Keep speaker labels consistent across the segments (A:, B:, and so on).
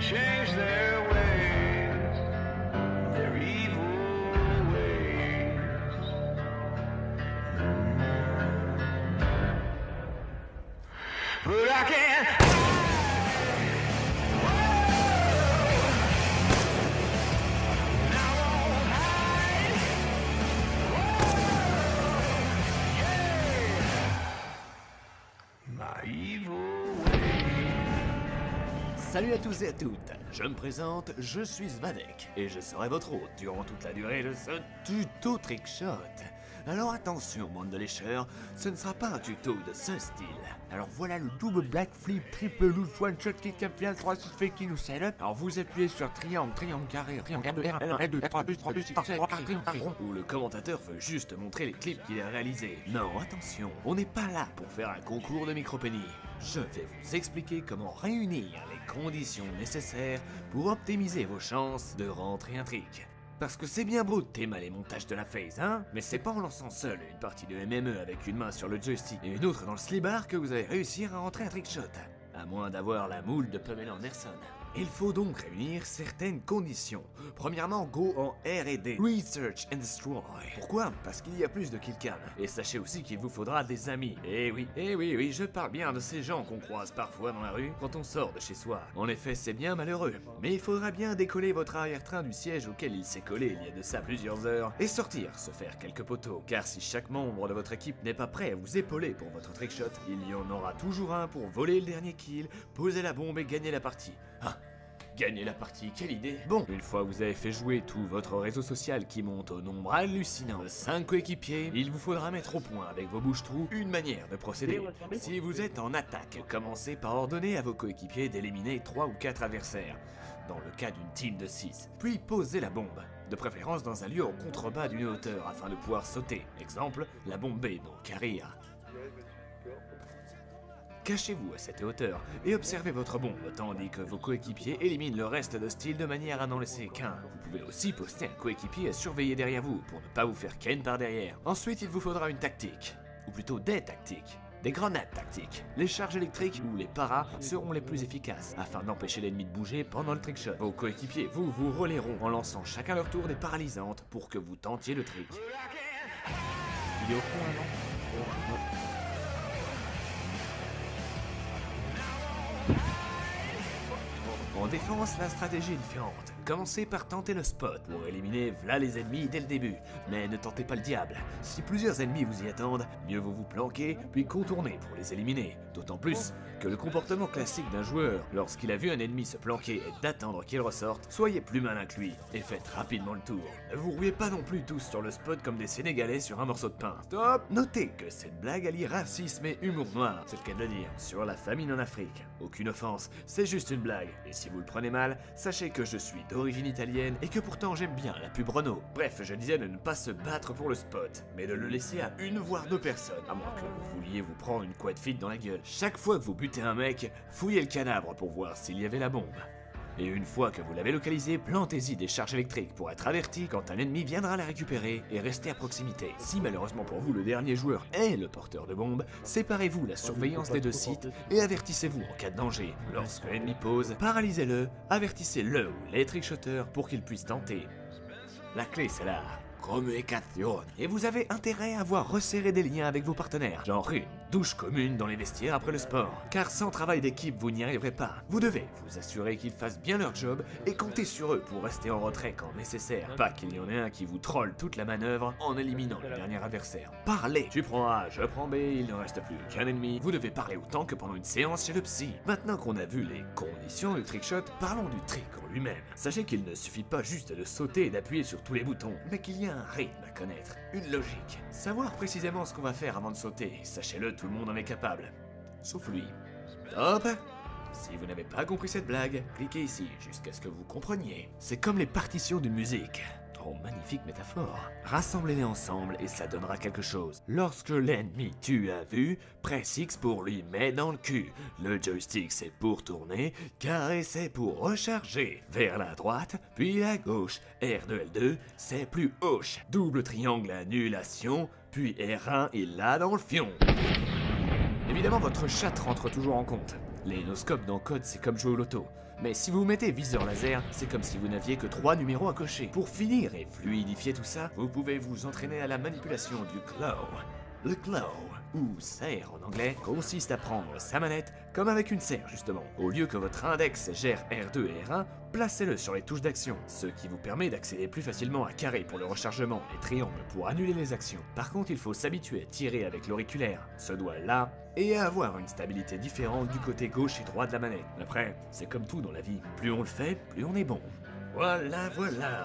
A: change their ways, their evil ways. But I can't.
B: Salut à tous et à toutes, je me présente, je suis Svadek, et je serai votre hôte durant toute la durée de ce tuto trickshot. Alors attention bande de lécheurs, ce ne sera pas un tuto de ce style. Alors voilà le double black flip, triple loose, one shot, kick up final, 3 6 fake ou setup. Alors vous appuyez sur triangle, triangle carré, triangle R1, L1, L2, L3, plus 3, plus 6, 7, carré, rond. Où le commentateur veut juste montrer les clips qu'il a réalisés. Non, attention, on n'est pas là pour faire un concours de micropénie. Je vais vous expliquer comment réunir les conditions nécessaires pour optimiser vos chances de rentrer un trick. Parce que c'est bien beau de t'aimer les montages de la phase, hein, mais c'est pas en lançant seul une partie de MME avec une main sur le joystick et une autre dans le slipbar que vous allez réussir à rentrer un trickshot. À moins d'avoir la moule de Pamela Anderson. Il faut donc réunir certaines conditions. Premièrement, go en R&D, Research and Destroy. Pourquoi? Parce qu'il y a plus de killcam. Et sachez aussi qu'il vous faudra des amis. Eh oui, je parle bien de ces gens qu'on croise parfois dans la rue quand on sort de chez soi. En effet, c'est bien malheureux. Mais il faudra bien décoller votre arrière-train du siège auquel il s'est collé il y a de ça plusieurs heures et sortir, se faire quelques poteaux. Car si chaque membre de votre équipe n'est pas prêt à vous épauler pour votre trickshot, il y en aura toujours un pour voler le dernier kill, poser la bombe et gagner la partie. Ah, gagner la partie, quelle idée! Bon, une fois que vous avez fait jouer tout votre réseau social qui monte au nombre hallucinant de 5 coéquipiers, il vous faudra mettre au point avec vos bouches-trous une manière de procéder. Si vous êtes en attaque, commencez par ordonner à vos coéquipiers d'éliminer 3 ou 4 adversaires, dans le cas d'une team de 6, puis posez la bombe, de préférence dans un lieu en contrebas d'une hauteur afin de pouvoir sauter, exemple la bombe B dans Carrière. Cachez-vous à cette hauteur et observez votre bombe tandis que vos coéquipiers éliminent le reste de style de manière à n'en laisser qu'un. Vous pouvez aussi poster un coéquipier à surveiller derrière vous pour ne pas vous faire ken par derrière. Ensuite, il vous faudra une tactique, ou plutôt des tactiques. Des grenades tactiques. Les charges électriques ou les paras seront les plus efficaces afin d'empêcher l'ennemi de bouger pendant le trickshot. Vos coéquipiers vous relayeront en lançant chacun leur tour des paralysantes pour que vous tentiez le trick. Il est au point, non? En défense, la stratégie est différente. Commencez par tenter le spot pour éliminer v'là les ennemis dès le début, mais ne tentez pas le diable. Si plusieurs ennemis vous y attendent, mieux vaut vous planquer puis contourner pour les éliminer. D'autant plus que le comportement classique d'un joueur, lorsqu'il a vu un ennemi se planquer et d'attendre qu'il ressorte, soyez plus malin que lui et faites rapidement le tour. Ne vous ruez pas non plus tous sur le spot comme des Sénégalais sur un morceau de pain. Stop! Notez que cette blague allie racisme et humour noir, c'est le cas de le dire, sur la famine en Afrique. Aucune offense, c'est juste une blague, et si vous le prenez mal, sachez que je suis d'origine italienne et que pourtant j'aime bien la pub Renault. Bref, je disais de ne pas se battre pour le spot, mais de le laisser à une voire 2 personnes, à moins que vous vouliez vous prendre une couette vide dans la gueule. Chaque fois que vous butez un mec, fouillez le canabre pour voir s'il y avait la bombe. Et une fois que vous l'avez localisé, plantez-y des charges électriques pour être averti quand un ennemi viendra la récupérer et restez à proximité. Si malheureusement pour vous le dernier joueur est le porteur de bombe, séparez-vous la surveillance des 2 sites et avertissez-vous en cas de danger. Lorsque l'ennemi pose, paralysez-le, avertissez-le ou les trickshotters pour qu'ils puissent tenter. La clé c'est là. Communication. Et vous avez intérêt à avoir resserré des liens avec vos partenaires, genre une douche commune dans les vestiaires après le sport. Car sans travail d'équipe, vous n'y arriverez pas. Vous devez vous assurer qu'ils fassent bien leur job et compter sur eux pour rester en retrait quand nécessaire. Pas qu'il y en ait un qui vous troll toute la manœuvre en éliminant le dernier adversaire. Parlez. Tu prends A, je prends B, il ne reste plus qu'un ennemi. Vous devez parler autant que pendant une séance chez le psy. Maintenant qu'on a vu les conditions du trickshot, parlons du trick en lui-même. Sachez qu'il ne suffit pas juste de sauter et d'appuyer sur tous les boutons, mais qu'il y a un rythme à connaître, une logique. Savoir précisément ce qu'on va faire avant de sauter, sachez-le, tout le monde en est capable. Sauf lui. Stop! Si vous n'avez pas compris cette blague, cliquez ici jusqu'à ce que vous compreniez. C'est comme les partitions d'une musique. Oh, magnifique métaphore. Rassemblez-les ensemble et ça donnera quelque chose. Lorsque l'ennemi tu as vu, presse X pour lui mettre dans le cul. Le joystick c'est pour tourner, carré c'est pour recharger. Vers la droite, puis la gauche. R2L2 c'est plus hoche. Double triangle annulation, puis R1 il l'a dans le fion. Évidemment votre chat rentre toujours en compte. Les noscopes dans Code, c'est comme jouer au loto. Mais si vous mettez viseur laser, c'est comme si vous n'aviez que 3 numéros à cocher. Pour finir et fluidifier tout ça, vous pouvez vous entraîner à la manipulation du claw. Le claw, ou serre en anglais, consiste à prendre sa manette comme avec une serre justement. Au lieu que votre index gère R2 et R1, placez-le sur les touches d'action, ce qui vous permet d'accéder plus facilement à carré pour le rechargement et triangle pour annuler les actions. Par contre, il faut s'habituer à tirer avec l'auriculaire, ce doigt là, et à avoir une stabilité différente du côté gauche et droit de la manette. Après, c'est comme tout dans la vie, plus on le fait, plus on est bon. Voilà,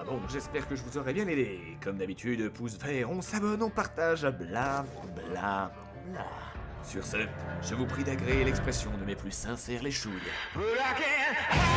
B: bon, j'espère que je vous aurai bien aidé. Comme d'habitude, pouce vert, on s'abonne, on partage, bla bla bla. Sur ce, je vous prie d'agréer l'expression de mes plus sincères les chouilles.
A: But I can't